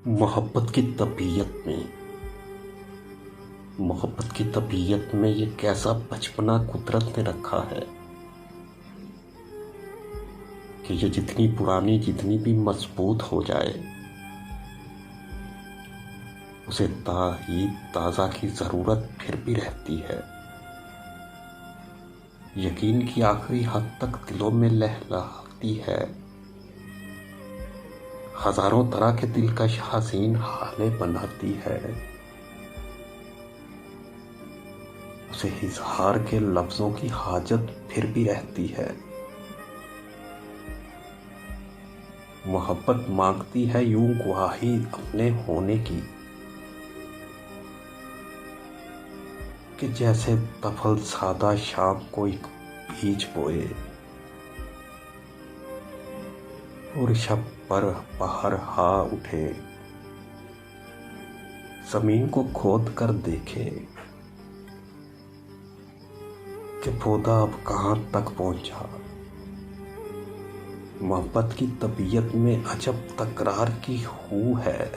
मोहब्बत की तबीयत में ये कैसा बचपना कुदरत ने रखा है कि ये जितनी पुरानी जितनी भी मजबूत हो जाए उसे ताज़ा की ज़रूरत फिर भी रहती है। यकीन की आखिरी हद तक दिलों में लहलाती है। हजारों तरह के दिलकश हसीन हालें बनाती है। उसे इजहार के लफ्जों की हाजत फिर भी रहती है। मोहब्बत मांगती है यूं गवाही अपने होने की कि जैसे तफल सादा शाम को एक बीज बोए और शब पर बाहर हा उठे, जमीन को खोद कर देखे कि पौधा अब कहाँ तक पहुंचा। मोहब्बत की तबीयत में अजब तकरार की हू है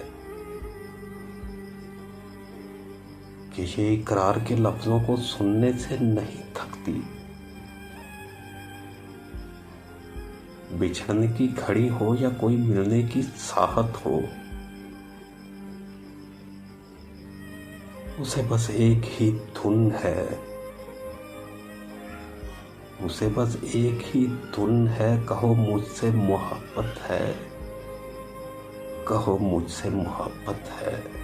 कि ये इकरार के लफ्जों को सुनने से नहीं थकती। बिछड़ने की घड़ी हो या कोई मिलने की साहत हो, उसे बस एक ही धुन है। उसे बस एक ही धुन है, कहो मुझसे मोहब्बत है, कहो मुझसे मोहब्बत है।